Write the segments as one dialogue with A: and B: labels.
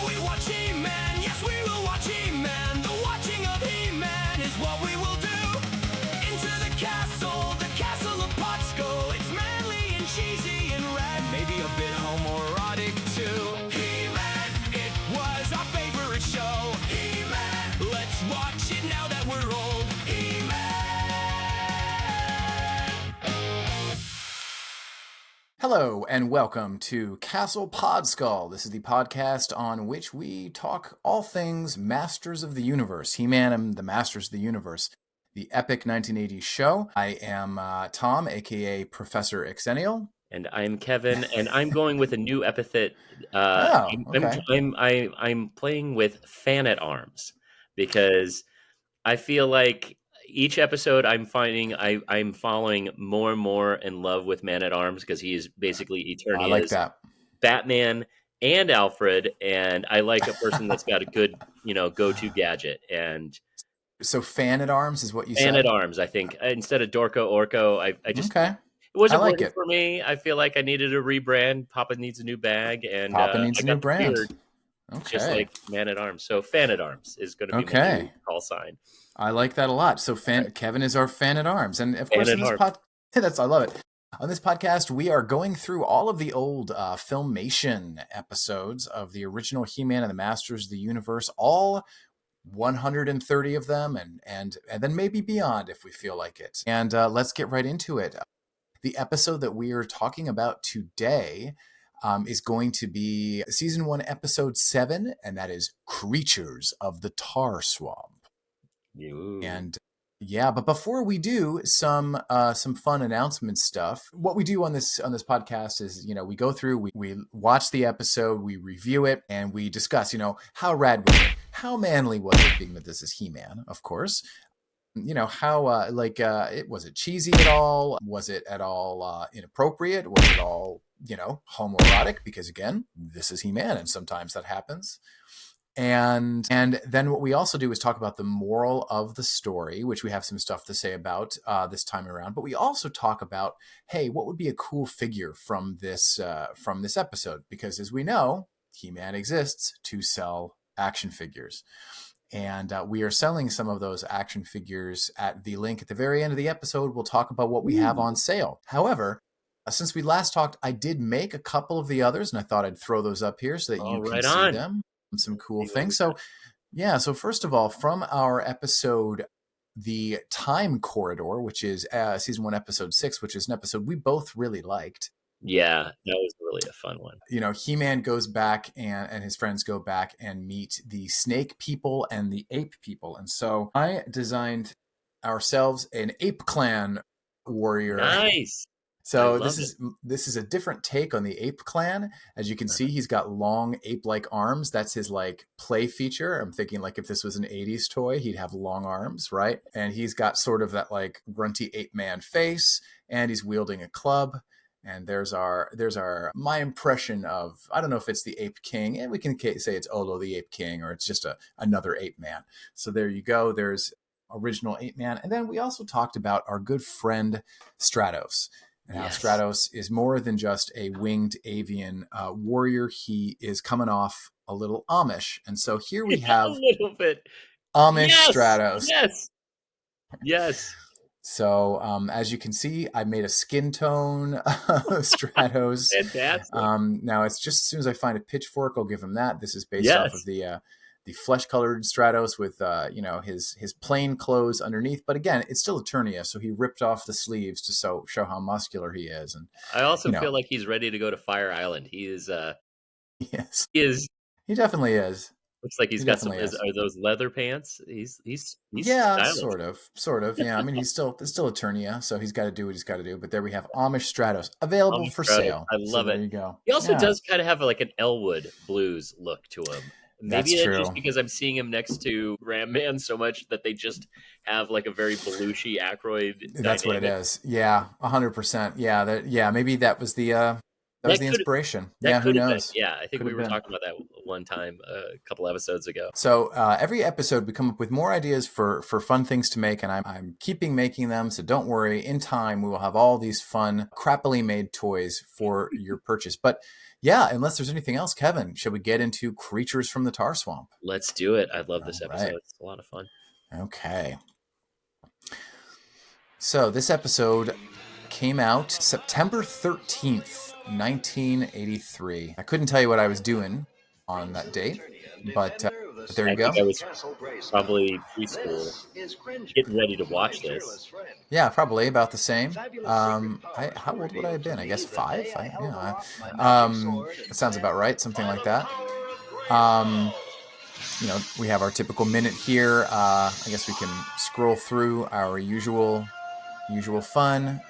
A: Shall we watch He-Man? Yes, we will watch He-Man. The watching of He-Man is what we will do. Into the castle of Podskull. It's manly and cheesy and rad, maybe a bit homoerotic too. He-Man, it was our favorite show. He-Man, let's watch it now that we're old. He-Man.
B: Hello and welcome to Castle Podskull. This is the podcast on which we talk all things Masters of the Universe, He-Man and the Masters of the Universe, the epic 1980s show. I am Tom, aka Professor Xennial.
C: And I'm Kevin, and I'm going with a new epithet.
B: Okay.
C: I'm playing with fan at arms because I feel like each episode I'm finding I'm falling more and more in love with Man at Arms because he is basically Eternia's
B: I like that.
C: Batman and Alfred, and I like a person that's got a good go-to gadget. And
B: So fan at arms is what you said?
C: fan at arms, I think, instead of Dorko, Orko. I just
B: Okay.
C: It wasn't
B: I like
C: working
B: it.
C: for me. I feel like I needed a rebrand. Papa needs a new bag, and
B: Papa needs
C: I
B: a
C: got
B: new
C: the
B: brand.
C: beard,
B: Okay.
C: just like Man at Arms. So Fan at Arms is going to be my new call sign.
B: I like that a lot. So Kevin is our fan at arms, and of course,
C: Fan
B: in
C: at
B: this I love it. On this podcast, we are going through all of the old Filmation episodes of the original He-Man and the Masters of the Universe, all 130 of them, and then maybe beyond if we feel like it. And let's get right into it. The episode that we are talking about today is going to be Season 1, Episode 7, and that is Creatures of the Tar Swamp.
C: Ooh.
B: And yeah, but before we do some fun announcement stuff, what we do on this podcast is, we go through, we watch the episode, we review it, and we discuss, how rad was it, how manly was it, being that this is He-Man, of course. How was it cheesy at all? Was it at all inappropriate? Was it all homoerotic? Because again, this is He-Man, and sometimes that happens. And then what we also do is talk about the moral of the story, which we have some stuff to say about this time around. But we also talk about, hey, what would be a cool figure from this episode? Because as we know, He-Man exists to sell action figures. And we are selling some of those action figures at the link at the very end of the episode. We'll talk about what we have on sale. However, since we last talked, I did make a couple of the others, and I thought I'd throw those up here so that you can see them. Some cool things. So first of all, from our episode, The Time Corridor, which is Season 1, Episode 6, which is an episode we both really liked.
C: Yeah, that was really a fun one.
B: He-Man goes back and his friends go back and meet the snake people and the ape people. And so I designed ourselves an ape clan warrior.
C: Nice.
B: So this is a different take on the ape clan. As you can see, he's got long ape-like arms. That's his play feature. I'm thinking if this was an 80s toy, he'd have long arms, right? And he's got sort of that grunty ape man face, and he's wielding a club. And there's my impression of, I don't know if it's the Ape King, and we can say it's Olo the Ape King, or it's just another ape man. So there you go. There's original ape man. And then we also talked about our good friend Stratos. And how Stratos is more than just a winged avian warrior. He is coming off a little Amish. And so here we have
C: a little bit
B: Amish Stratos.
C: Yes.
B: So as you can see, I made a skin tone Stratos.
C: Fantastic.
B: Now it's just as soon as I find a pitchfork, I'll give him that. This is based off of the flesh-colored Stratos with his plain clothes underneath. But again, it's still Eternia, so he ripped off the sleeves to show how muscular he is. And
C: I also feel like he's ready to go to Fire Island. He is.
B: Yes,
C: he is.
B: He definitely is.
C: Looks like he's got some. Are those leather pants? He's stylish.
B: sort of. Yeah, I mean it's still Eternia, so he's got to do what he's got to do. But there we have Amish Stratos available for sale.
C: I love it.
B: There you go.
C: He also does kind of have an Elwood Blues look to him. Maybe
B: That's true.
C: Just because I'm seeing him next to Ram Man so much that they just have a very Belushi Aykroyd.
B: That's what it is. Yeah, 100%. Yeah, maybe that was the That was the inspiration.
C: That
B: Yeah, who
C: could have been.
B: knows?
C: Yeah, I think
B: Could
C: we
B: have
C: were
B: been.
C: talking about that one time a couple episodes ago.
B: So every episode we come up with more ideas for fun things to make, and I'm keeping making them. So don't worry. In time, we will have all these fun, crappily made toys for your purchase. But yeah, unless there's anything else, Kevin, should we get into Creatures from the Tar Swamp?
C: Let's do it. I love this
B: All
C: episode.
B: right.
C: It's a lot of fun.
B: Okay. So this episode came out September 13th, 1983. I couldn't tell you what I was doing on that date, but there you go.
C: I think I was probably preschool, getting ready to watch this.
B: Yeah, probably about the same. How old would I have been? I guess 5. That sounds about right. Something like that. We have our typical minute here. I guess we can scroll through our usual fun.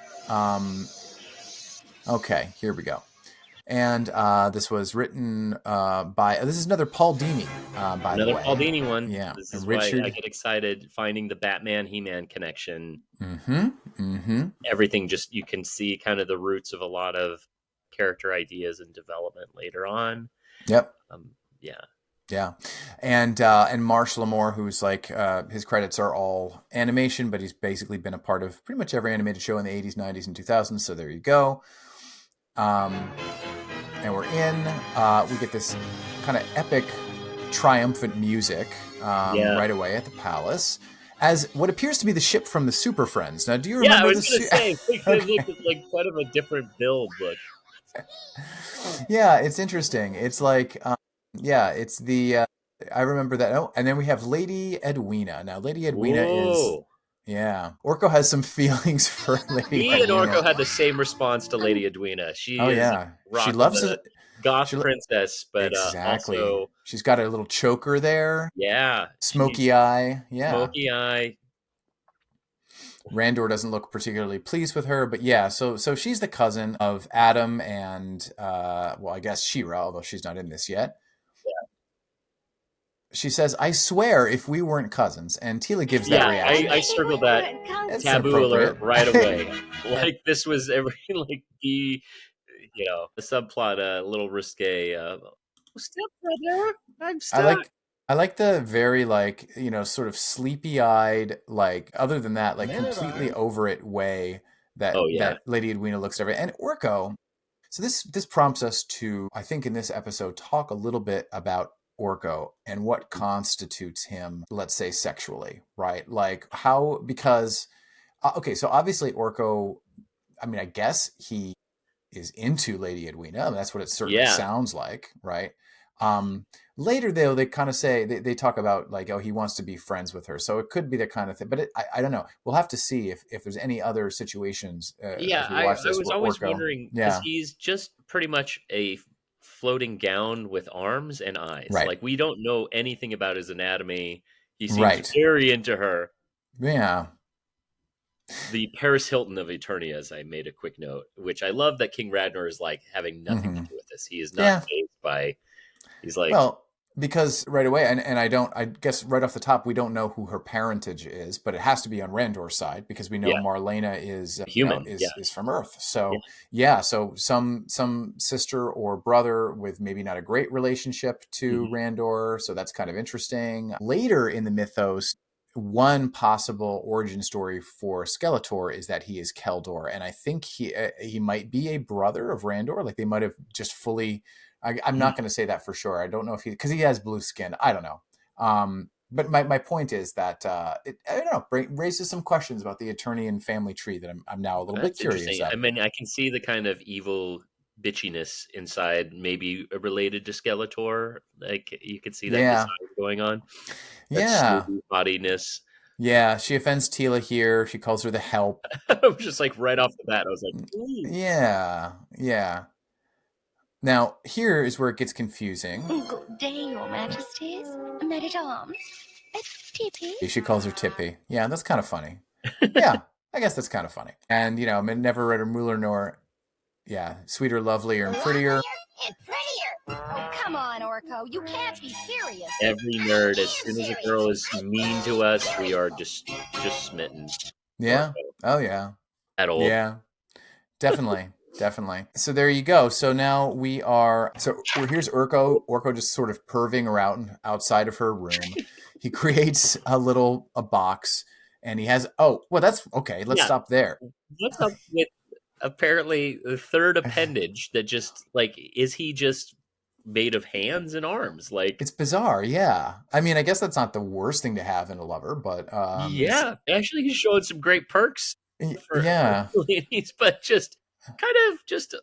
B: Okay, here we go. And this was written by. This is another Paul Dini, by the way.
C: Another Paul Dini one.
B: Yeah,
C: This is
B: Richard.
C: why I get excited finding the Batman He-Man connection.
B: Mm-hmm.
C: Everything just, you can see kind of the roots of a lot of character ideas and development later on.
B: Yep.
C: Yeah.
B: Yeah, and Marsh Lamore, who's like his credits are all animation, but he's basically been a part of pretty much every animated show in the 80s, 90s, and 2000s. So there you go. And we're in. We get this kind of epic, triumphant music right away at the palace, as what appears to be the ship from the Super Friends. Now, do you remember?
C: Yeah, I was going to say, it looked like kind of a different build look.
B: Yeah, it's interesting. It's like. Yeah, it's the. I remember that. Oh, and then we have Lady Edwina. Now, Lady Edwina is. Yeah, Orko has some feelings for Lady Edwina.
C: He and Orko had the same response to Lady Edwina. She
B: she loves
C: a goth princess, but
B: exactly.
C: Also
B: she's got a little choker there.
C: Yeah,
B: smoky eye. Yeah,
C: smoky eye.
B: Randor doesn't look particularly pleased with her, but yeah, so she's the cousin of Adam and I guess She-Ra, although she's not in this yet. She says, "I swear, if we weren't cousins," and Tila gives that reaction.
C: I circled that taboo alert right away. Like this was the subplot a little risque. Stepbrother, I'm stuck.
B: I like the very sort of sleepy-eyed, other than that, completely over it way that Lady Edwina looks at everything. And Orko. So this prompts us to, I think, in this episode, talk a little bit about Orko and what constitutes him, let's say, sexually, right? Like how, because, so obviously Orko, I mean, I guess he is into Lady Edwina. I mean, that's what it certainly sounds like, right? Later, though, they kind of say, they talk about he wants to be friends with her. So it could be the kind of thing, but I don't know. We'll have to see if there's any other situations.
C: I was always wondering, because he's just pretty much a floating gown with arms and eyes.
B: Right.
C: Like we don't know anything about his anatomy. He seems very into her.
B: Yeah.
C: The Paris Hilton of Eternia, as I made a quick note, which I love that King Radnor is having nothing to do with this. He is not fazed by. He's like,
B: well, because right away, and I guess right off the top, we don't know who her parentage is, but it has to be on Randor's side because we know Marlena is
C: human,
B: is from Earth. So so some sister or brother with maybe not a great relationship to Randor. So that's kind of interesting. Later in the mythos, one possible origin story for Skeletor is that he is Keldor, and I think he might be a brother of Randor. Like they might have just fully. I'm not going to say that for sure. I don't know if because he has blue skin. I don't know. But my point is that I don't know, raises some questions about the Eternian family tree that I'm now a little bit curious about.
C: I mean, I can see the kind of evil bitchiness inside, maybe related to Skeletor. Like you could see that design going on. That bodiness.
B: Yeah, she offends Tila here. She calls her the Help.
C: I was just right off the bat, I was like, ooh.
B: Yeah. Now, here is where it gets confusing.
D: Good day, your majesties. Men-at-arms. Tippy.
B: She calls her Tippy. Yeah, that's kind of funny. Yeah, I guess that's kind of funny. And, never read her Mueller nor, sweeter, lovelier, and prettier.
D: Oh, come on, Orko. You can't be serious.
C: Every nerd, as soon as a girl is mean to us, we are just smitten.
B: Yeah.
C: Orko.
B: Oh, yeah.
C: At all.
B: Yeah, definitely. Definitely. So there you go. So now here's Urko. Orko just sort of perving around outside of her room. He creates a box, and he has, oh, well, that's okay. Let's
C: Yeah.
B: stop there.
C: What's up with apparently the third appendage that just like is he just made of hands and arms? Like
B: It's bizarre. Yeah. I mean, I guess that's not the worst thing to have in a lover, but,
C: yeah, actually he's showing some great perks for
B: yeah,
C: ladies, but just kind of just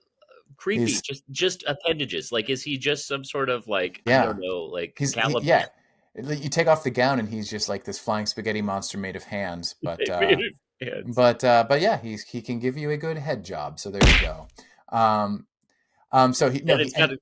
C: creepy.
B: he's,
C: Just appendages. Like is he just some sort of like I don't
B: yeah,
C: know, like
B: yeah.
C: Caliban?
B: You take off the gown and he's just like this flying spaghetti monster made of hands,
C: Hands.
B: but yeah, he can give you a good head job. So there you go. Um, so he no
C: And
B: he
C: it's got
B: and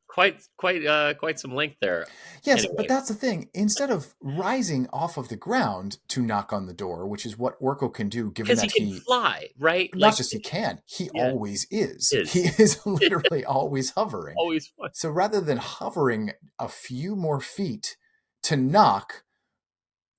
C: quite some length there.
B: yes, but
C: Anyway,
B: that's the thing. Instead of rising off of the ground to knock on the door, which is what Orko can do, given
C: because he
B: that
C: can
B: he
C: fly, right?
B: not
C: Like
B: just he can, he
C: yeah,
B: always is.
C: is
B: He is literally always hovering.
C: always fun.
B: So rather than hovering a few more feet to knock,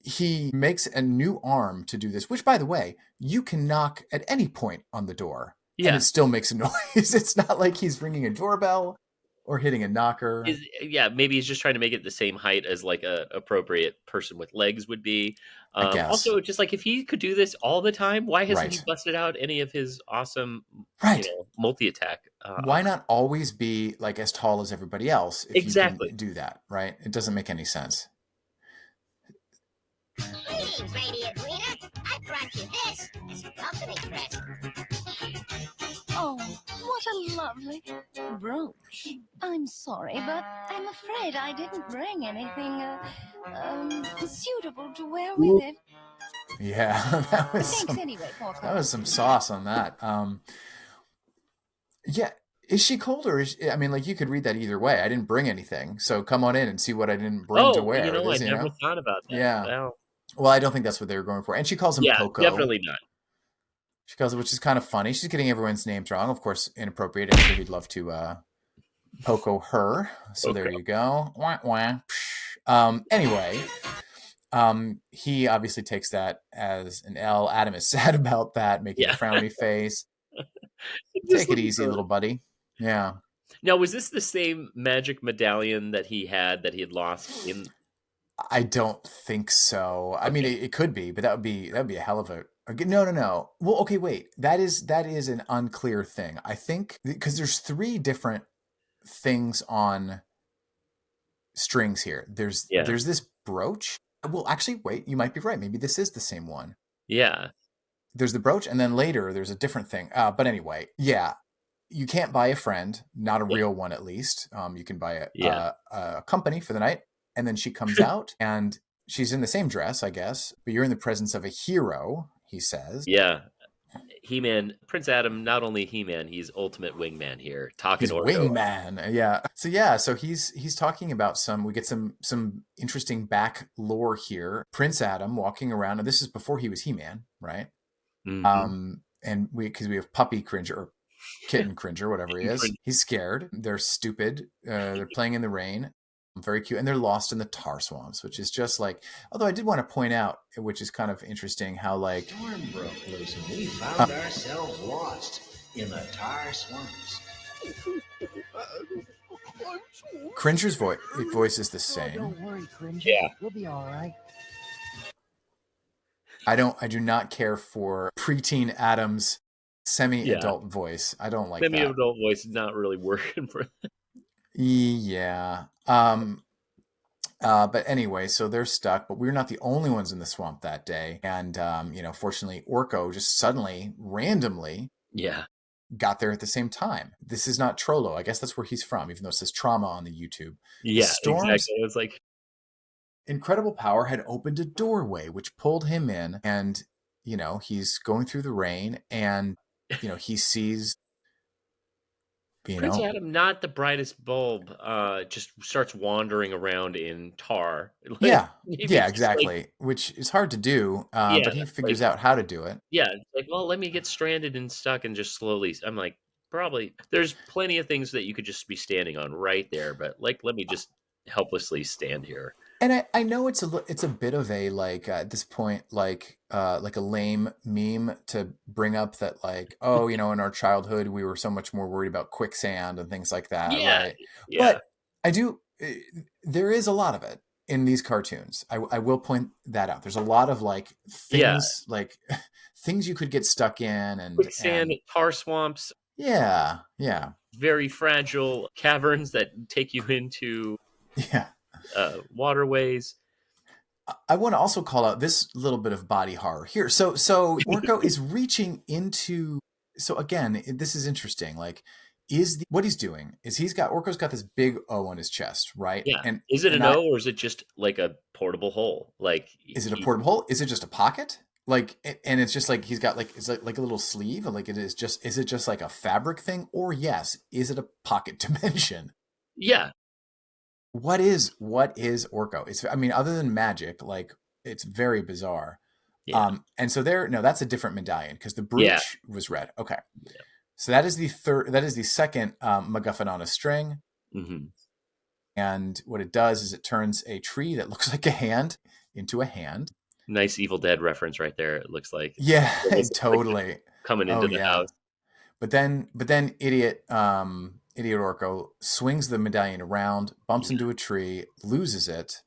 B: he makes a new arm to do this, which, by the way, you can knock at any point on the door and it
C: Yeah.
B: still makes a noise. It's not like he's ringing a doorbell or hitting a knocker.
C: Yeah, maybe he's just trying to make it the same height as like a appropriate person with legs would be.
B: I guess.
C: Also, just like if he could do this all the time, why hasn't he
B: Right.
C: busted out any of his awesome,
B: Right.
C: multi attack?
B: Why not always be like as tall as everybody else if you can
C: Exactly.
B: do that, right? It doesn't make any sense.
D: Greetings, Radiant Reader. I brought you this as a company present.
E: Oh, what a lovely brooch. I'm sorry, but I'm afraid I didn't bring anything suitable to wear with it.
B: Yeah,
E: Thanks anyway, Orko.
B: that was some sauce on that. Yeah, is she cold or I mean, like you could read that either way. I didn't bring anything, so come on in and see what I didn't bring to
C: Oh,
B: wear.
C: I
B: This,
C: never thought about that.
B: yeah.
C: Well,
B: Well, I don't think that's what they were going for. And she calls him
C: yeah,
B: Poco.
C: definitely not.
B: She calls it, which is kind of funny. She's getting everyone's names wrong, of course, inappropriate. I'm sure he'd love to Poco her. So there
C: Poco.
B: you go. Wah, wah. Anyway, he obviously takes that as an L. Adam is sad about that, making a
C: Yeah.
B: frowny face.
C: Just
B: Take it
C: looking
B: easy,
C: for-
B: little buddy. Yeah.
C: Now, was this the same magic medallion that he had lost in?
B: I don't think so. I mean, it could be, but that would be a hell of a no. Well, okay, wait. That is an unclear thing. I think because there's three different things on strings here. There's
C: Yeah.
B: this brooch. Well, actually, wait. You might be right. Maybe this is the same one.
C: Yeah.
B: There's the brooch, and then later there's a different thing. But anyway, yeah. You can't buy a friend, not a
C: Yeah.
B: real one at least. You can buy
C: Yeah.
B: a company for the night. And then she comes out and she's in the same dress, I guess, but you're in the presence of a hero, he says.
C: Yeah. He-Man, Prince Adam, not only He-Man, he's ultimate wingman here. Talking
B: He's
C: Orko.
B: wingman. Yeah. So he's talking about we get some interesting back lore here. Prince Adam walking around, and this is before he was He-Man, right?
C: Mhm.
B: And because we have Puppy Cringer or Kitten Cringer, whatever he is.
C: Cringer.
B: He's scared. They're stupid. They're playing in the rain. Very cute. And they're lost in the tar swamps, which is just like, although I did want to point out, which is kind of interesting, how like
F: Storm broke loose and we found ourselves lost in the tar swamps.
B: Cringer's voice is the same.
G: Don't worry, Cringer.
C: Yeah.
G: We'll be all right.
B: I do not care for preteen Adam's semi-adult voice. I don't like that.
C: Semi-adult voice is not really working for that.
B: Yeah. But anyway, so they're stuck, but we're not the only ones in the swamp that day. And, fortunately, Orko just suddenly, randomly,
C: Yeah.
B: got there at the same time. This is not Trollo. I guess that's where he's from, even though it says trauma on the YouTube.
C: Yeah,
B: Storm's
C: exactly. It was like,
B: incredible power had opened a doorway, which pulled him in. And, he's going through the rain and, he sees,
C: Prince Adam, not the brightest bulb, just starts wandering around in tar. Like,
B: yeah,
C: maybe
B: yeah,
C: just like-
B: exactly. Which is hard to do,
C: Yeah,
B: but he figures out how to do it.
C: yeah, it's like, well, let me get stranded and stuck and just slowly. I'm like, probably there's plenty of things that you could just be standing on right there, but like, let me just helplessly stand here.
B: And I know it's a bit of a like at this point like a lame meme to bring up that like, oh, in our childhood we were so much more worried about quicksand and things like that,
C: Yeah,
B: right?
C: yeah,
B: But I do there is a lot of it in these cartoons. I will point that out. There's a lot of like
C: yeah.
B: things like things you could get stuck in
C: Quicksand,
B: and
C: tar swamps,
B: yeah, yeah,
C: very fragile caverns that take you into
B: yeah.
C: waterways.
B: I want to also call out this little bit of body horror here. So Orko is reaching into. So again, this is interesting. Like, what he's doing is Orko's got this big O on his chest, right?
C: Yeah.
B: And
C: Is it
B: and
C: an
B: I
C: O or is it just like a portable hole? Like
B: is it a portable hole? Is it just a pocket? Like, and it's just like he's got like it's like a little sleeve, and like is it just like a fabric thing, or yes, is it a pocket dimension?
C: Yeah.
B: What is Orko? It's other than magic, like it's very bizarre.
C: Yeah.
B: And so that's a different medallion because the
C: Yeah.
B: brooch was red. Okay.
C: Yeah.
B: So that is the second MacGuffin on a string.
C: Mm-hmm.
B: And what it does is it turns a tree that looks like a hand into a hand.
C: Nice Evil Dead reference right there. It looks like
B: Yeah,
C: it's
B: totally.
C: like coming into the house.
B: But then idiot Orko swings the medallion around, bumps into a tree, loses it.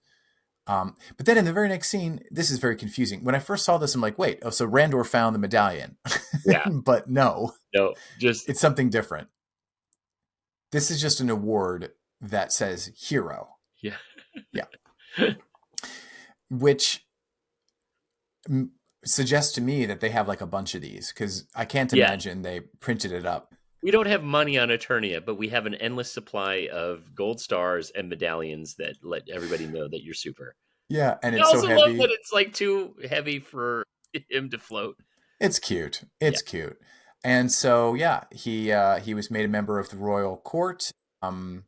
B: But then in the very next scene, this is very confusing. When I first saw this, I'm like, wait, so Randor found the medallion.
C: Yeah.
B: But no,
C: just
B: it's something different. This is just an award that says hero.
C: yeah.
B: Yeah. Which suggests to me that they have like a bunch of these because I can't imagine they printed it up.
C: We don't have money on Eternia, but we have an endless supply of gold stars and medallions that let everybody know that you're super.
B: Yeah, and
C: I
B: it's so
C: also
B: heavy.
C: love that it's like too heavy for him to float.
B: It's cute. It's cute. And so he was made a member of the royal court. And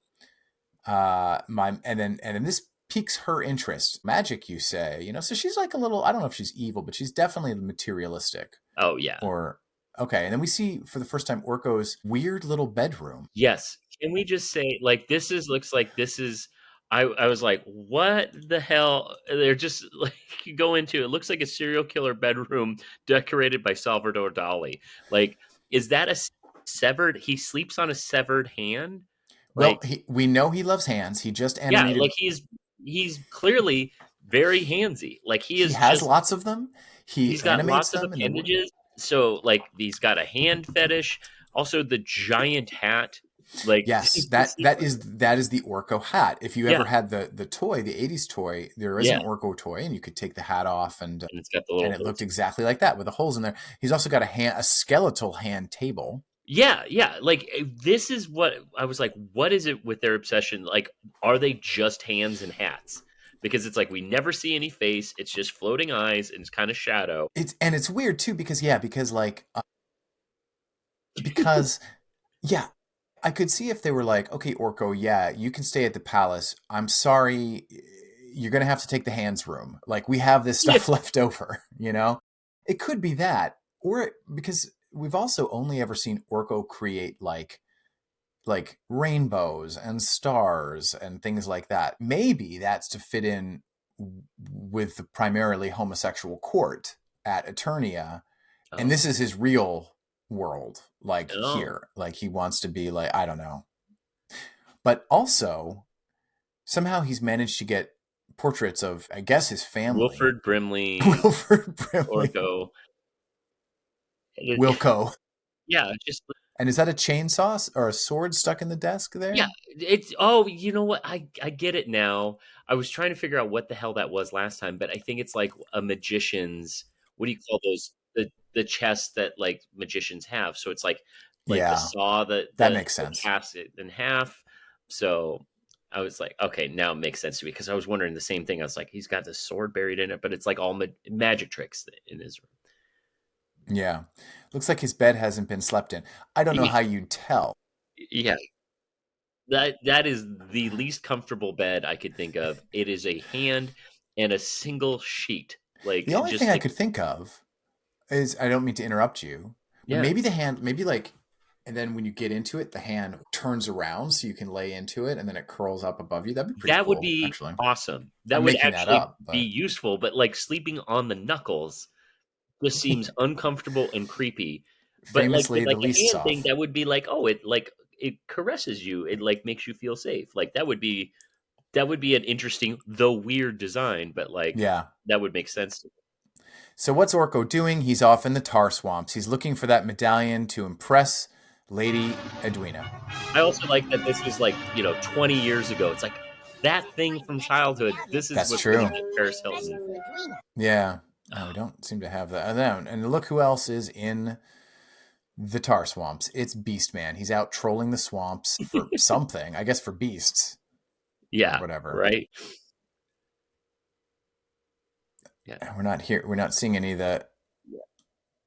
B: then this piques her interest. Magic, you say, so she's like a little, I don't know if she's evil, but she's definitely materialistic.
C: Oh yeah.
B: Okay, and then we see for the first time Orko's weird little bedroom.
C: Yes. Can we just say like looks like this is I was like, what the hell? They're just like you go into it looks like a serial killer bedroom decorated by Salvador Dali. Like, is that he sleeps on a severed hand?
B: Well, we know he loves hands. He just animated.
C: Yeah, like he's clearly very handsy. Like he
B: has lots of them. He's
C: got lots of appendages. So like he's got a hand fetish. Also the giant hat. Like
B: yes, that is the Orko hat. If you ever had the toy, the 80s toy, there is an Orko toy, and you could take the hat off and
C: it's got the little
B: and it looked exactly like that with the holes in there. He's also got a skeletal hand table.
C: Yeah. Like this is what I was like, what is it with their obsession? Like, are they just hands and hats? Because it's like we never see any face. It's just floating eyes and it's kind of shadow.
B: It's weird too because I could see if they were like, okay, Orko, you can stay at the palace. I'm sorry, you're gonna have to take the hands room. Like we have this stuff left over. It could be that, or because we've also only ever seen Orko create like rainbows and stars and things like that. Maybe that's to fit in with the primarily homosexual court at Eternia. Oh. And this is his real world, here. Like he wants to be like, I don't know. But also, somehow he's managed to get portraits of, I guess, his family.
C: Wilford Brimley. Orko.
B: Wilco.
C: Yeah, just.
B: And is that a chainsaw or a sword stuck in the desk there?
C: Yeah, you know what? I get it now. I was trying to figure out what the hell that was last time, but I think it's like a magician's. What do you call those? The chest that like magicians have. So it's like the saw that
B: makes sense.
C: Cast it in half. So I was like, okay, now it makes sense to me because I was wondering the same thing. I was like, he's got this sword buried in it, but it's like all magic tricks in his room.
B: Yeah. Looks like his bed hasn't been slept in. I don't know how you'd tell.
C: Yeah. That is the least comfortable bed I could think of. It is a hand and a single sheet. Like
B: the only thing I could think of is, I don't mean to interrupt you, but maybe the hand, maybe like And then when you get into it, the hand turns around so you can lay into it, and then it curls up above you. That'd be pretty
C: That would
B: cool,
C: be
B: actually.
C: awesome. That
B: I'm
C: would
B: making that
C: actually
B: up,
C: be
B: but
C: useful, but like sleeping on the knuckles just seems uncomfortable and creepy. But like
B: famously
C: with
B: the
C: like a
B: least
C: hand thing,
B: soft.
C: that would be like, oh, it like it caresses you. It like makes you feel safe. Like that would be an interesting, though weird design, but like
B: Yeah.
C: that would make sense to me.
B: So what's Orko doing? He's off in the tar swamps. He's looking for that medallion to impress Lady Edwina.
C: I also like that this is like, 20 years ago. It's like that thing from childhood. This is
B: That's
C: what's going
B: true.
C: to get Paris Hilton.
B: Yeah. No, we don't seem to have that. And look who else is in the tar swamps. It's Beastman. He's out trolling the swamps for something. I guess for beasts.
C: Yeah.
B: Whatever.
C: Right. Yeah.
B: We're not here. We're not seeing any of the.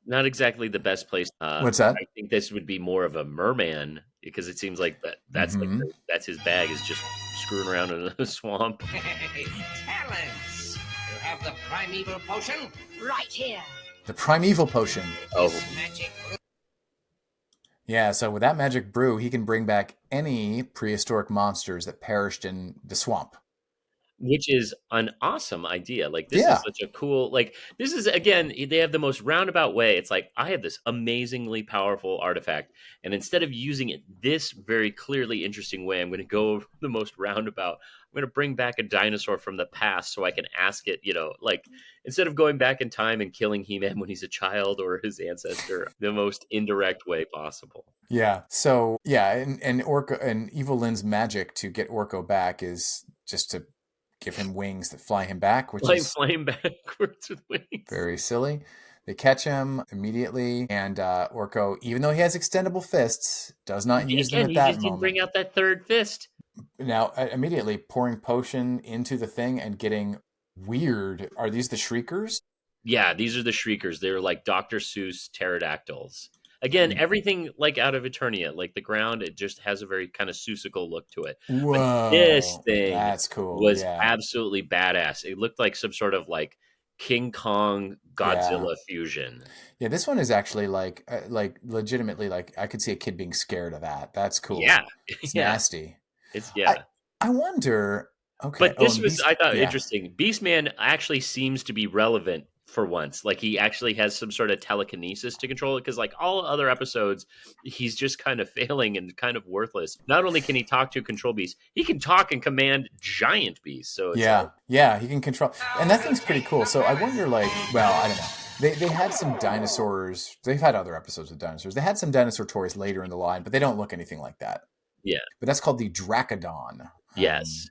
C: Not exactly the best place.
B: What's that?
C: I think this would be more of a merman because it seems like that's
B: Mhm.
C: that's his bag, is just screwing around in a swamp.
F: Talents! You have the primeval potion?
D: Right here.
B: The primeval potion.
C: Oh,
F: Magic.
B: Yeah, so with that magic brew, he can bring back any prehistoric monsters that perished in the swamp.
C: which is an awesome idea. Like this
B: Yeah.
C: is such a cool, like this is, again, they have the most roundabout way. It's like, I have this amazingly powerful artifact, and instead of using it this very clearly interesting way, I'm going to go the most roundabout. I'm going to bring back a dinosaur from the past so I can ask it, like instead of going back in time and killing He-Man when he's a child or his ancestor, the most indirect way possible.
B: Yeah. So yeah, and Orko and Evil Lynn's magic to get Orko back is just to give him wings that fly him back, which is
C: Flying backwards with wings.
B: very silly. They catch him immediately, and Orko, even though he has extendable fists, does not use them
C: Again,
B: at
C: he
B: that
C: just didn't
B: moment.
C: bring out that third fist.
B: Now, immediately pouring potion into the thing and getting weird. Are these the Shriekers?
C: Yeah, these are the Shriekers. They're like Dr. Seuss pterodactyls. Again, everything like out of Eternia, like the ground, it just has a very kind of Seussical look to it.
B: Whoa,
C: But this thing
B: that's cool.
C: was
B: Yeah.
C: absolutely badass. It looked like some sort of like King Kong Godzilla fusion.
B: Yeah, this one is actually like legitimately, like I could see a kid being scared of that. That's cool.
C: Yeah,
B: It's
C: yeah,
B: nasty.
C: it's yeah.
B: I wonder. Okay,
C: But this
B: and
C: was, I thought,
B: yeah.
C: interesting. Beastman actually seems to be relevant for once. Like he actually has some sort of telekinesis to control it, because like all other episodes, he's just kind of failing and kind of worthless. Not only can he talk to control beasts, he can talk and command giant beasts. So it's
B: Yeah,
C: like,
B: yeah, he can control, and that thing's pretty cool. So I wonder, like, well, I don't know. They had some dinosaurs. They've had other episodes with dinosaurs. They had some dinosaur toys later in the line, but they don't look anything like that.
C: yeah,
B: But that's called the Dracodon.
C: yes.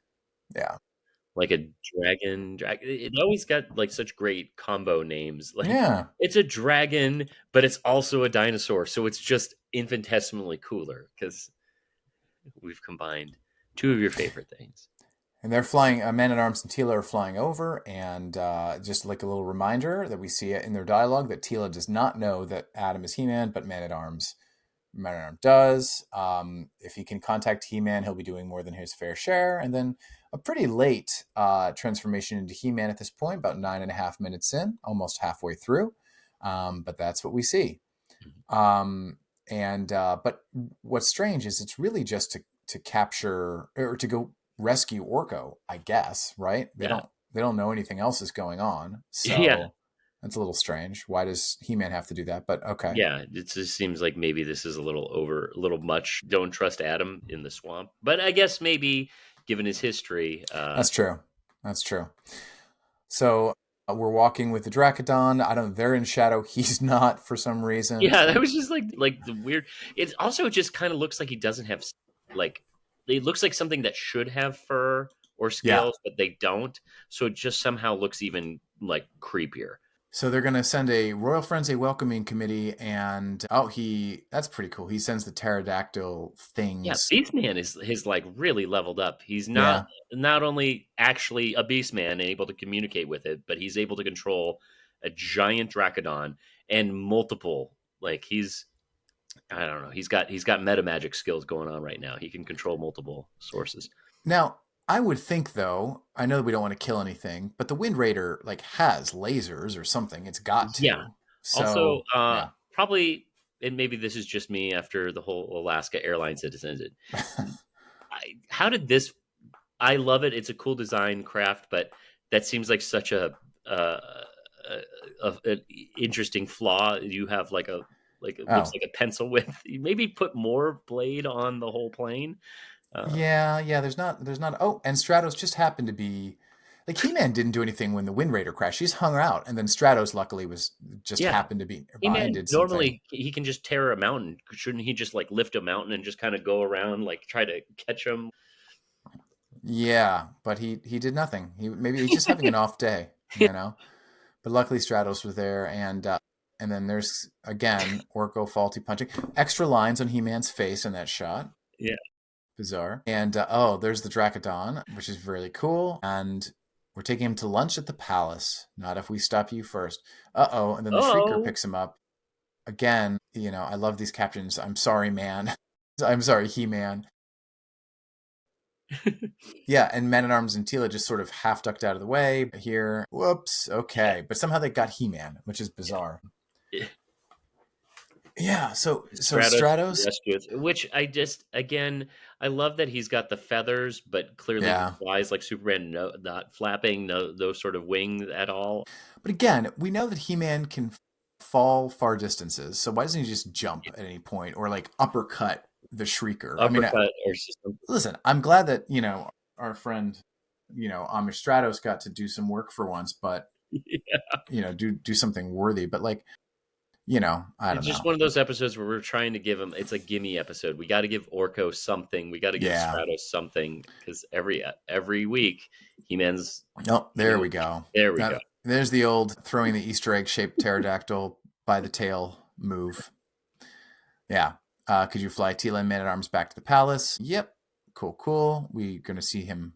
B: Yeah.
C: Like a dragon. It always got like such great combo names. Like
B: Yeah.
C: it's a dragon, but it's also a dinosaur. So it's just infinitesimally cooler because we've combined two of your favorite things.
B: And they're flying, Man-at-Arms and Tila are flying over, and just like a little reminder that we see it in their dialogue that Tila does not know that Adam is He-Man, but Man-at-Arms does. If he can contact He-Man, he'll be doing more than his fair share. And then a pretty late transformation into He-Man at this point, about 9.5 minutes in, almost halfway through. But that's what we see. But what's strange is it's really just to capture or to go rescue Orko, I guess, right? They don't know anything else is going on. So
C: Yeah.
B: that's a little strange. Why does He-Man have to do that? But okay.
C: Yeah, it just seems like maybe this is a little much. Don't trust Adam in the swamp. But I guess maybe given his history.
B: That's true. That's true. So we're walking with the Dracodon. They're in shadow. He's not for some reason.
C: Yeah, that was just like the weird. It also just kind of looks like he doesn't have, like, it looks like something that should have fur or scales, but they don't. So it just somehow looks even like creepier.
B: So they're going to send a Royal Frenzy welcoming committee, and that's pretty cool. He sends the pterodactyl things.
C: Yeah, Beastman is like really leveled up. He's not only actually a Beastman and able to communicate with it, but he's able to control a giant Dracodon and multiple. Like I don't know. He's got meta magic skills going on right now. He can control multiple sources.
B: Now, I would think, though, I know that we don't want to kill anything, but the Wind Raider has lasers or something. It's got to.
C: Yeah.
B: So,
C: Also, probably and maybe this is just me after the whole Alaska Airlines incident. How did this? I love it. It's a cool design craft, but that seems like such uh, an interesting flaw. You have like it looks
B: Oh,
C: like a pencil width. You maybe put more blade on the whole plane. Uh,
B: yeah. There's not. Oh, and Stratos just happened to be like He-Man didn't do anything when the Wind Raider crashed. He's hung out, and then Stratos luckily was just
C: yeah,
B: happened to be nearby and
C: He-Man
B: did something.
C: normally he can just tear a mountain. Shouldn't he just like lift a mountain and just kind of go around like try to catch him?
B: Yeah, but he did nothing. Maybe he's just having an off day, you know. But luckily Stratos was there, and then there's again Orko faulty punching. Extra lines on He-Man's face in that shot.
C: Yeah.
B: Bizarre. And oh, there's the Dracodon, which is really cool. And we're taking him to lunch at the palace. Not if we stop you first. Uh-oh. And then the Shrieker
C: Oh,
B: picks him up. Again, I love these captions. I'm sorry, man. I'm sorry, He-Man. Yeah, and Man-at-Arms and Tila just sort of half ducked out of the way here. Whoops. Okay. But somehow they got He-Man, which is bizarre.
C: yeah.
B: Yeah, so
C: Stratos
B: Stratos,
C: rescues, which I love that he's got the feathers, but clearly he
B: yeah.
C: flies like Superman, no, not flapping, no those sort of wings at all.
B: But again, we know that He-Man can fall far distances, so why doesn't he just jump at any point or like uppercut the Shrieker? I mean,
C: Uppercut or something.
B: listen, I'm glad that, our friend, Amish Stratos got to do some work for once, but, do something worthy. But like, I don't
C: It's just
B: know.
C: one of those episodes where we're trying to give him. It's a gimme episode. We got to give Orko something. We got to give
B: Yeah.
C: Stratos something because every week He-Man's.
B: Oh, there we go.
C: There we go.
B: There's the old throwing the Easter egg shaped pterodactyl by the tail move. Yeah. Could you fly Tila and Man-at-Arms back to the palace? Yep. Cool. We're going to see him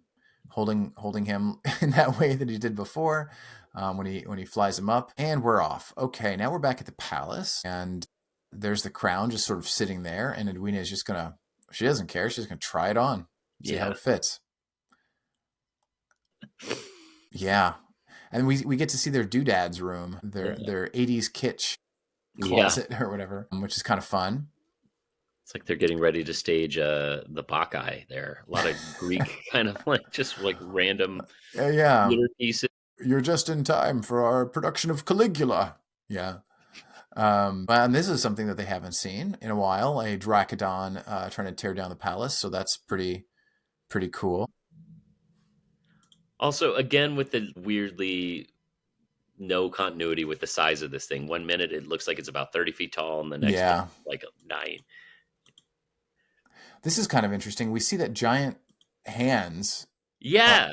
B: holding him in that way that he did before when he flies him up. And we're off. Okay, now we're back at the palace. And there's the crown just sort of sitting there. And Edwina is just going to, she doesn't care. She's going to try it on. See how it fits. Yeah. And we get to see their doodads room, their 80s kitsch closet or whatever, which is kind of fun.
C: It's like they're getting ready to stage the Bacchae there. A lot of Greek kind of just random theater pieces.
B: You're just in time for our production of Caligula. Yeah. And this is something that they haven't seen in a while, a Dracodon trying to tear down the palace. So that's pretty cool.
C: Also, again, with the weirdly no continuity with the size of this thing. 1 minute it looks like it's about 30 feet tall, and the next one, like 9.
B: This is kind of interesting. We see that giant hands.
C: Yeah.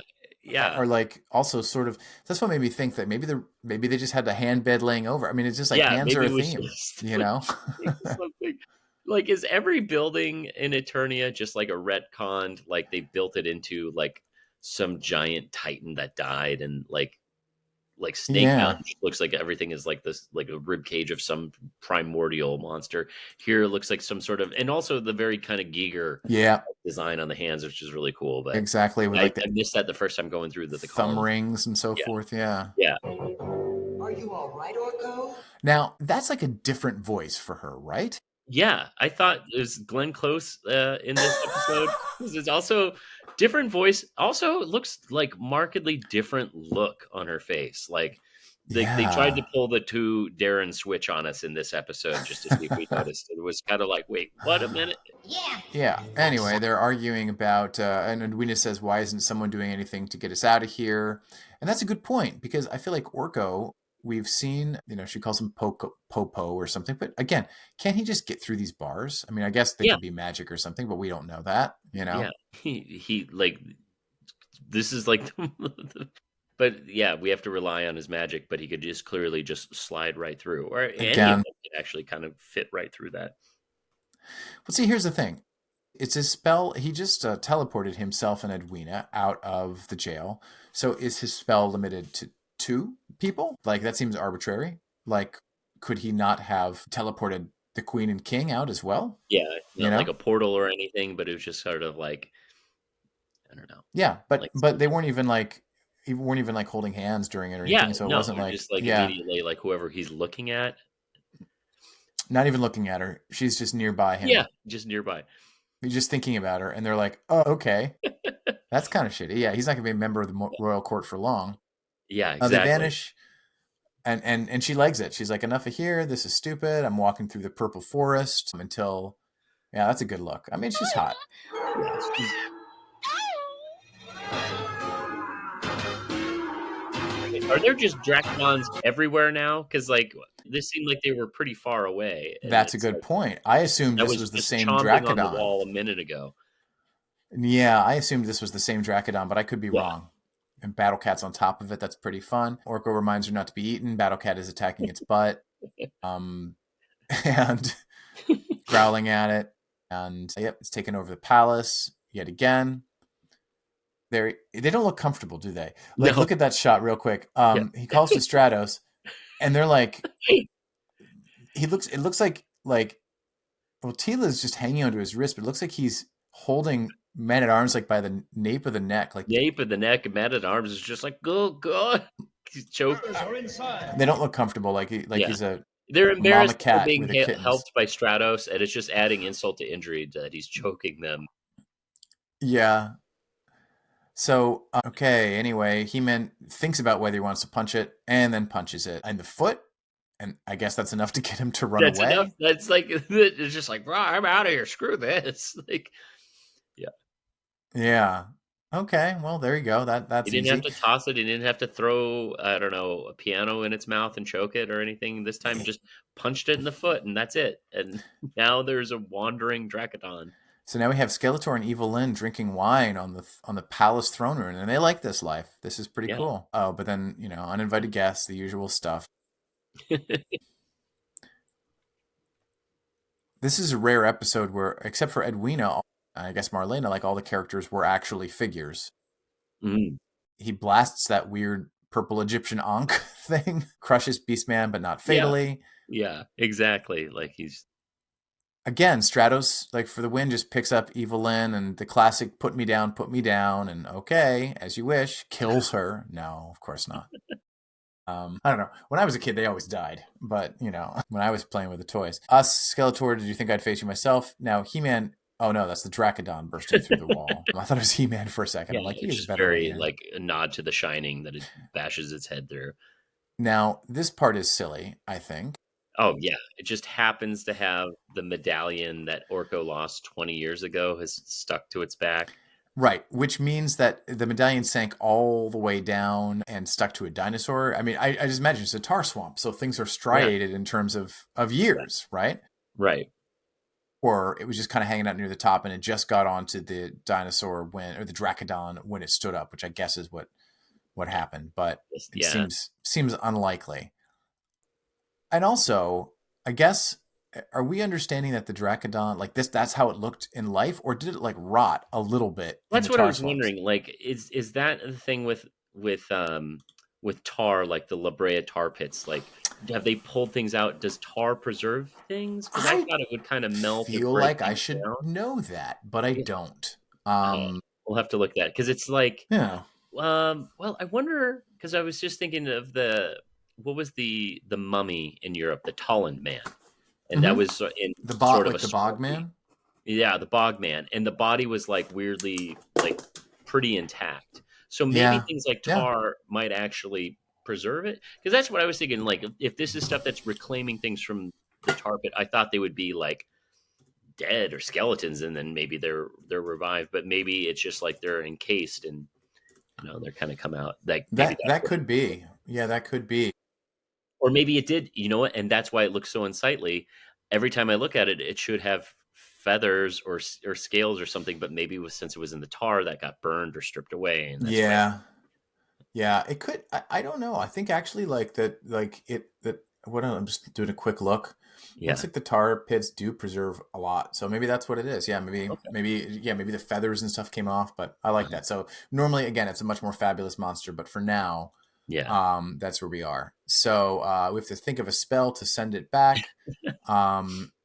B: Are like also sort of. That's what made me think that maybe they just had the hand bed laying over. I mean, it's just like hands are a theme,
C: Like, is every building in Eternia just like a retconned? Like they built it into like some giant titan that died, and like Snake Mountain looks like everything is like this, like a rib cage of some primordial monster. Here it looks like some sort of, and also the very kind of Giger design on the hands, which is really cool. But
B: exactly, with
C: I missed that the first time going through the
B: thumb rings and so forth. Yeah.
F: Are you all right, Orko?
B: Now that's like a different voice for her, right?
C: Yeah, I thought it was Glenn Close in this episode. It's also different voice. Also, it looks like markedly different look on her face. Like they tried to pull the two Darren switch on us in this episode just to see if we noticed. It was kind of like, wait, what a minute.
B: Yeah. Anyway, they're arguing about, and Edwina says, "Why isn't someone doing anything to get us out of here?" And that's a good point, because I feel like Orko, we've seen, she calls him Popo or something. But again, can't he just get through these bars? I mean, I guess they could be magic or something, but we don't know that,
C: Yeah, he like, this is like, but yeah, we have to rely on his magic, but he could just clearly just slide right through, or any of them could actually kind of fit right through that.
B: But see, here's the thing. It's his spell. He just teleported himself and Edwina out of the jail. So is his spell limited to 2 people? Like, that seems arbitrary. Like, could he not have teleported the queen and king out as well?
C: Yeah, not like a portal or anything, but it was just sort of like, I don't know.
B: Yeah, but they weren't even like holding hands during it or anything. So it wasn't like
C: just like immediately like whoever he's looking at.
B: Not even looking at her. She's just nearby him.
C: Yeah, just nearby.
B: He's just thinking about her, and they're like, "Oh, okay." That's kind of shitty. Yeah, he's not going to be a member of the royal court for long.
C: Yeah,
B: They
C: exactly.
B: vanish, and she legs it. She's like, "Enough of here. This is stupid. I'm walking through the purple forest until." Yeah, that's a good look. I mean, she's hot.
C: Yeah, she's- Are there just Dracodons everywhere now? Because like this seemed like they were pretty far away. And
B: That's a
C: it's
B: good
C: like,
B: point. I assumed
C: that
B: this was the
C: just
B: same
C: chomping on the
B: Dracodon.
C: wall a minute ago.
B: Yeah, I assumed this was the same Dracodon, but I could be
C: Yeah.
B: wrong. And Battle Cat's on top of it. That's pretty fun. Orko reminds her not to be eaten. Battle Cat is attacking its butt, and growling at it. And yep, it's taken over the palace yet again. They don't look comfortable, do they? Like,
C: No.
B: look at that shot real quick.
C: Yeah.
B: He calls to Stratos, and they're like, it looks like well, Tila's just hanging onto his wrist, but it looks like he's holding Man at Arms like by the nape of the neck, like
C: Nape of the neck and Man at Arms is just like, oh god, he's choked.
B: they don't look comfortable. Like
C: Yeah.
B: he's a
C: They're embarrassed
B: mama cat
C: for being
B: with the kittens.
C: helped by Stratos, and it's just adding insult to injury that he's choking them.
B: Yeah. So okay. Anyway, He-Man thinks about whether he wants to punch it, and then punches it in the foot. And I guess that's enough to get him to run
C: That's
B: away.
C: enough. That's like it's just like, "Rah, I'm out of here. Screw this. Like,
B: Yeah. Okay. Well, there you go. That's
C: he didn't
B: easy.
C: have to toss it. He didn't have to throw, I don't know, a piano in its mouth and choke it or anything. This time, just punched it in the foot, and that's it. And now there's a wandering Dracodon.
B: So now we have Skeletor and Evil Lyn drinking wine on the palace throne room, and they like this life. This is pretty
C: Yeah.
B: cool. Oh, but then uninvited guests, the usual stuff. This is a rare episode where, except for Edwina, I guess Marlena, like all the characters were actually figures.
C: Mhm.
B: He blasts that weird purple Egyptian Ankh thing, crushes Beastman, but not fatally.
C: Yeah, exactly. Like he's
B: Again, Stratos, like for the win, just picks up Evil Lyn and the classic put me down, and okay, as you wish, kills her. No, of course not. I don't know. When I was a kid, they always died. But, when I was playing with the toys. Skeletor, did you think I'd face you myself? Now, He-Man, oh no, that's the Dracodon bursting through the wall. I thought it was He-Man for a second.
C: yeah,
B: I'm like,
C: it's
B: he's
C: just
B: better
C: very
B: than He-Man.
C: like a nod to The Shining that it bashes its head through.
B: Now, this part is silly, I think.
C: Oh yeah, it just happens to have the medallion that Orko lost 20 years ago has stuck to its back.
B: Right, which means that the medallion sank all the way down and stuck to a dinosaur. I mean, I just imagine it's a tar swamp, so things are striated in terms of years, right?
C: Right.
B: Or it was just kind of hanging out near the top, and it just got onto the dinosaur or the Dracodon when it stood up, which I guess is what happened. But it seems unlikely. And also, I guess, are we understanding that the Dracodon, like that's how it looked in life, or did it like rot a little bit?
C: That's what I was wondering. Like, is that the thing with tar, like the La Brea tar pits? Like, have they pulled things out? Does tar preserve things? Because I thought it would kind of melt.
B: I feel like I should know that, but I don't.
C: We'll have to look at that because it's like,
B: yeah.
C: Well, I wonder because I was just thinking of what was the mummy in Europe, the Tolland man, and that was in
B: the
C: Bog
B: man.
C: Yeah, the Bog man, and the body was like weirdly like pretty intact. So maybe things like tar might actually preserve it because that's what I was thinking. Like if this is stuff that's reclaiming things from the tar pit, I thought they would be like dead or skeletons, and then maybe they're revived. But maybe it's just like they're encased and they're kind of come out. Like
B: that could be. Yeah, that could be.
C: Or maybe it did, and that's why it looks so unsightly. Every time I look at it, it should have feathers or scales or something, but maybe since it was in the tar, that got burned or stripped away. And that's
B: yeah, it could. I don't know. I think actually, I'm just doing a quick look. Yeah, looks like the tar pits do preserve a lot, so maybe that's what it is. Yeah, maybe the feathers and stuff came off, but I like that. So normally, again, it's a much more fabulous monster, but for now.
C: Yeah.
B: That's where we are. So we have to think of a spell to send it back.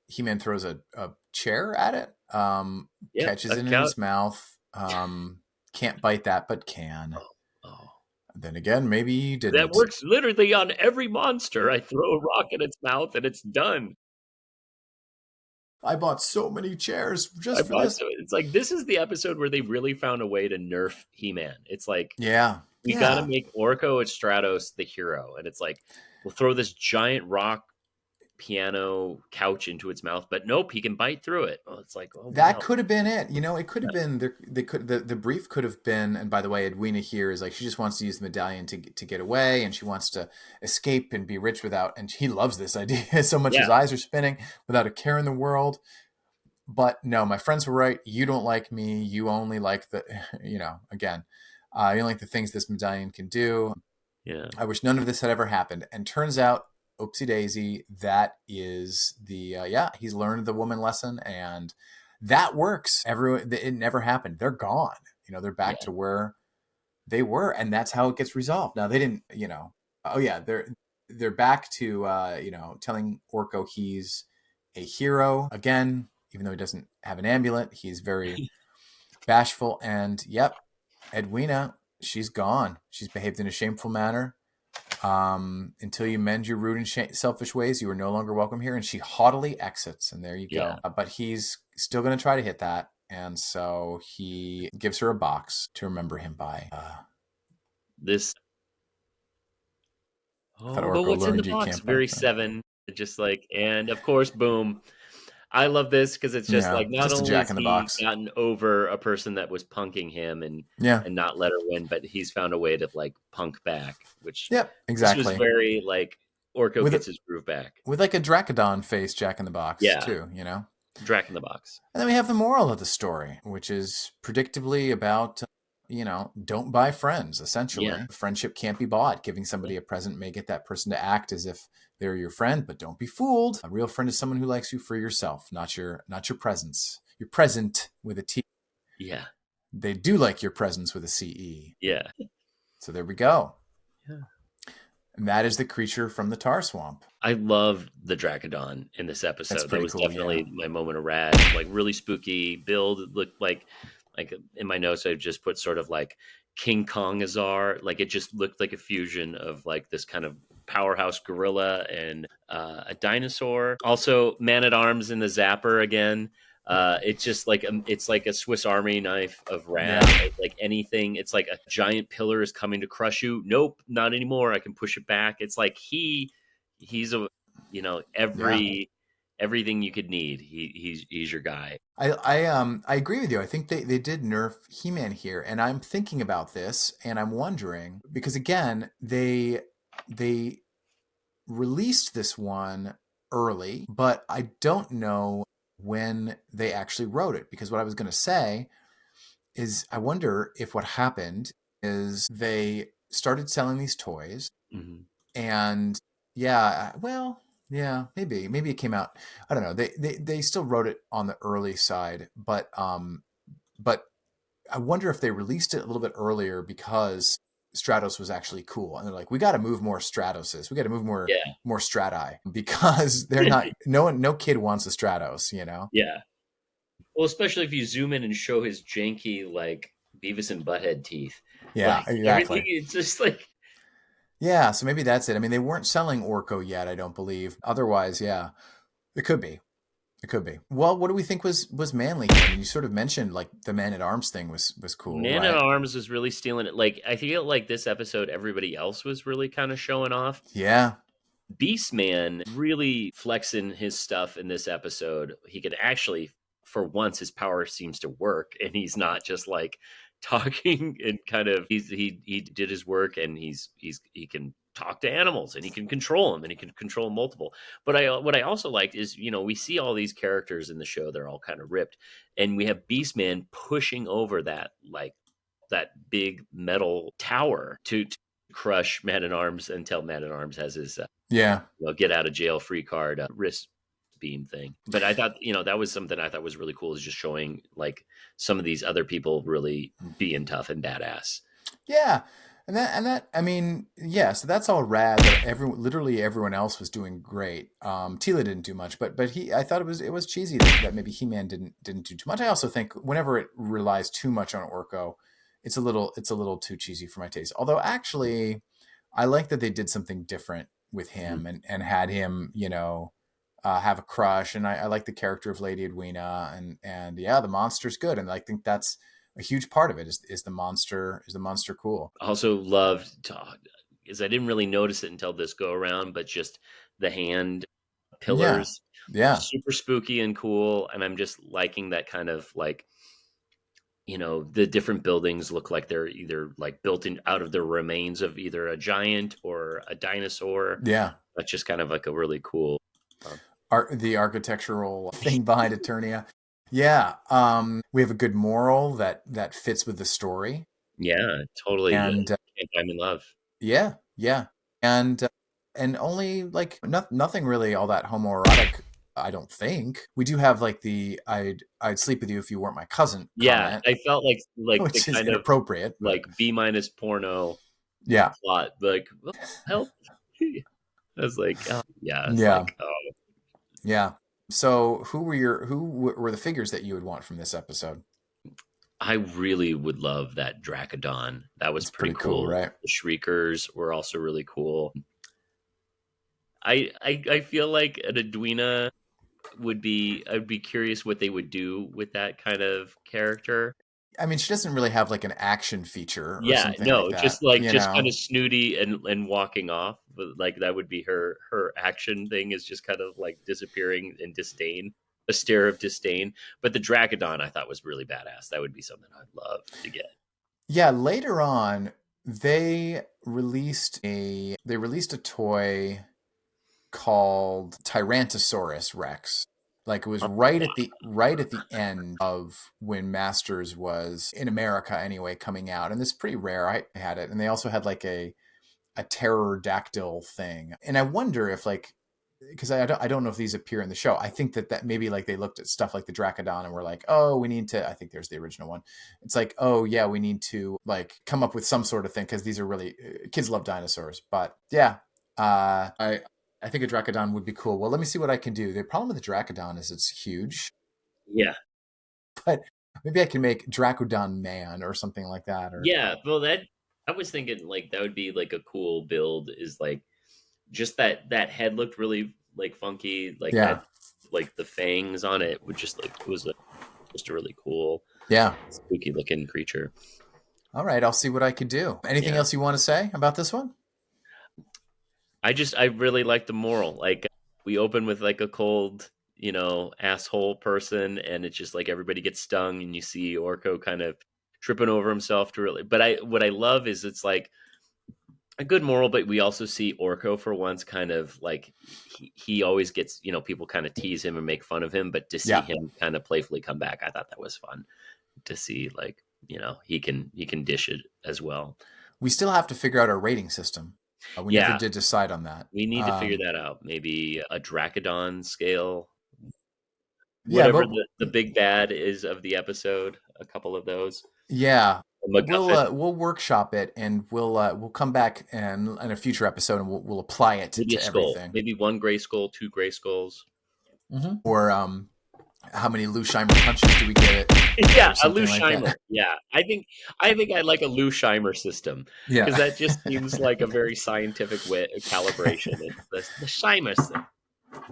B: He-Man throws a chair at it, catches it in his mouth. Can't bite that, but can.
C: Oh.
B: Then again, maybe he didn't.
C: That works literally on every monster. I throw a rock in its mouth and it's done.
B: I bought so many chairs
C: I
B: just for
C: bought
B: this.
C: so it's like this is the episode where they really found a way to nerf He-Man. It's like
B: Yeah.
C: we got to make Orko and Stratos the hero, and it's like we'll throw this giant rock piano couch into its mouth, but nope, he can bite through it. Oh, it's like, oh,
B: That
C: well.
B: could have been it. It could have been the brief could have been. And by the way, Edwina here is like she just wants to use the medallion to get away, and she wants to escape and be rich without. And he loves this idea so much.
C: Yeah.
B: His eyes are spinning without a care in the world. But no, my friends were right. You don't like me. You only like the, again, you only like the things this medallion can do.
C: Yeah.
B: I wish none of this had ever happened. And turns out, oopsie daisy, that is he's learned the woman lesson, and that works. It never happened. They're gone. They're back to where they were, and that's how it gets resolved. Now they didn't, they're back to telling Orko he's a hero again, even though he doesn't have an amulet. He's very bashful, and Edwina, she's gone. She's behaved in a shameful manner. Until you mend your rude and selfish ways, you are no longer welcome here. And she haughtily exits, and there you go. But he's still going to try to hit that, and so he gives her a box to remember him by.
C: This.
B: I thought
C: Oh,
B: Orko
C: but what's in the
B: learned you
C: box?
B: can't
C: Very
B: bite them.
C: Seven, just like, and of course, boom. I love this because it's just like not
B: just a
C: only
B: Jack
C: has
B: in the
C: he
B: Box.
C: gotten over a person that was punking him and not let her win, but he's found a way to like punk back, which
B: exactly.
C: This was very like Orko gets his groove back
B: with like a Dracodon face Jack in the Box too,
C: Drac in the Box.
B: And then we have the moral of the story, which is predictably about don't buy friends, essentially.
C: Yeah.
B: Friendship can't be bought. Giving somebody a present may get that person to act as if they're your friend, but don't be fooled. A real friend is someone who likes you for yourself, not your presence. Your present with a T.
C: Yeah.
B: They do like your presence with a CE.
C: Yeah.
B: So there we go.
C: Yeah.
B: And that is the creature from the tar swamp.
C: I love the Dracodon in this episode. That was
B: cool,
C: definitely my moment of rad. Like really spooky build. It looked like in my notes, I just put sort of like King Kong Azar. Like it just looked like a fusion of like this kind of powerhouse gorilla and a dinosaur. Also, Man at Arms in the Zapper again. It's just like it's like a Swiss Army knife of rad. Like anything. It's like a giant pillar is coming to crush you. Nope, not anymore. I can push it back. It's like he's a everything you could need. He's your guy.
B: I agree with you. I think they did nerf He-Man here, and I'm thinking about this, and I'm wondering because again they released this one early, but I don't know when they actually wrote it, because what I was going to say is I wonder if what happened is they started selling these toys, and maybe it came out. I don't know. They still wrote it on the early side, but I wonder if they released it a little bit earlier because Stratos was actually cool, and they're like, we got to move more Stratoses. We got to move more Strati, because they're not. No kid wants a Stratos,
C: Yeah. Well, especially if you zoom in and show his janky like Beavis and Butthead teeth.
B: Yeah,
C: like,
B: exactly.
C: Everything, it's just like.
B: Yeah, so maybe that's it. I mean, they weren't selling Orko yet, I don't believe. Otherwise, yeah, it could be. It could be. Well, what do we think was manly here? I mean, you sort of mentioned like the Man at Arms thing was cool.
C: Man at Arms was really stealing it. Like I feel like this episode, everybody else was really kind of showing off.
B: Yeah.
C: Beastman really flexing his stuff in this episode. He could actually, for once, his power seems to work, and he's not just like talking and kind of. He did his work, and he can talk to animals, and he can control them, and he can control multiple. But what I also liked is, we see all these characters in the show, they're all kind of ripped, and we have Beastman pushing over that big metal tower to crush Man at Arms until Man at Arms has his get out of jail free card wrist beam thing. But I thought that was something I thought was really cool, is just showing like some of these other people really being tough and badass.
B: Yeah. And that, I mean, so that's all rad. That literally everyone else was doing great. Tila didn't do much, but I thought it was cheesy that maybe He-Man didn't do too much. I also think whenever it relies too much on Orko, it's a little too cheesy for my taste. Although actually, I like that they did something different with him and had him, have a crush, and I like the character of Lady Edwina, and yeah, the monster's good, and I think that's a huge part of it. Is the monster cool?
C: Also loved, is I didn't really notice it until this go around, but just the hand
B: Yeah,
C: pillars,
B: yeah,
C: super spooky and cool, and I'm just liking that kind of like, the different buildings look like they're either like built in out of the remains of either a giant or a dinosaur.
B: yeah.
C: That's just kind of like a really cool. uh,
B: The architectural thing behind Eternia. Yeah, we have a good moral that fits with the story,
C: yeah, totally.
B: and
C: Can't I'm in love.
B: yeah, yeah, and only like nothing really all that homoerotic. I don't think we do have like the I'd sleep with you if you weren't my cousin
C: Yeah,
B: comment,
C: I felt like the
B: which is
C: kind of
B: inappropriate, but
C: like B minus porno
B: yeah,
C: plot. Like, "Oh, help. I was like, oh, yeah, it's
B: yeah,
C: like, oh,
B: yeah. So who were the figures that you would want from this episode?
C: I really would love that Dracodon. That was
B: It's
C: pretty
B: pretty cool,
C: cool.
B: right?
C: The Shriekers were also really cool. I feel like an Edwina I'd be curious what they would do with that kind of character.
B: I mean, she doesn't really have like an action feature or
C: Yeah,
B: something like
C: no,
B: that,
C: just kind of snooty and walking off. But like that would be her action thing is just kind of like disappearing in disdain, a stare of disdain. But the Dracodon I thought was really badass. That would be something I'd love to get.
B: Yeah, later on they released a toy called Tyrannosaurus Rex. Like it was right at the end of when Masters was in America anyway coming out, and this is pretty rare. I had it, and they also had like a pterodactyl thing, and I wonder if like because I don't know if these appear in the show. I think that maybe like they looked at stuff like the Dracodon and were like, oh, we need to. I think there's the original one. It's like, oh yeah, we need to like come up with some sort of thing because these are really kids love dinosaurs. But yeah, I think a Dracodon would be cool. Well, let me see what I can do. The problem with the Dracodon is it's huge,
C: Yeah.
B: but maybe I can make Dracodon Man or something like that. Or
C: Yeah, well, that I was thinking like that would be like a cool build. Is like just that head looked really like funky, like
B: yeah,
C: that, like the fangs on it would just like it was just a really cool,
B: yeah.
C: spooky looking creature.
B: All right, I'll see what I can do. Anything
C: Yeah,
B: else you want to say about this one?
C: I really like the moral. Like we open with like a cold, asshole person, and it's just like everybody gets stung, and you see Orko kind of tripping over himself to really. But what I love is it's like a good moral, but we also see Orko for once kind of like he always gets, people kind of tease him and make fun of him, but to see
B: Yeah.
C: him kind of playfully come back, I thought that was fun to see. Like, he can dish it as well.
B: We still have to figure out our rating system. We never
C: Yeah,
B: did decide on that.
C: we need to figure that out. Maybe a Dracodon scale,
B: Yeah,
C: whatever
B: but
C: the big bad is of the episode. A couple of those.
B: yeah,
C: A MacGuffin.
B: we'll workshop it and we'll come back in a future episode and we'll apply it
C: Maybe a
B: to
C: skull.
B: everything.
C: Maybe one gray skull, two gray skulls.
B: Or how many Lusheimer punches do we give it?
C: Yeah, a
B: something
C: Lou
B: like
C: Scheimer.
B: that.
C: Yeah, I think I like a Lou Scheimer system
B: Yeah.
C: because that just seems like a very scientific way calibration. It's the Scheimer system.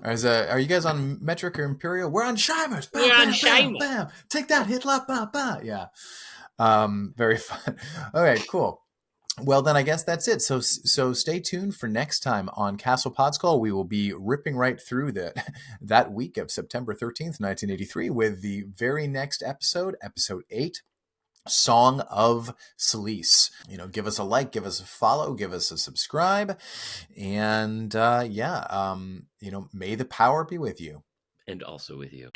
B: Are you guys on metric or imperial? We're on Scheimers. Bam,
C: We're on
B: bam,
C: Scheimer.
B: bam, bam. Take that, Hitler. Bam, bam. Yeah. Very fun. Okay, cool. Well, then I guess that's it. So stay tuned for next time on Castle Podskull. We will be ripping right through that week of September 13th, 1983, with the very next episode, episode 8, Song of Selice. Give us a like, give us a follow, give us a subscribe, and may the power be with you.
C: And also with you.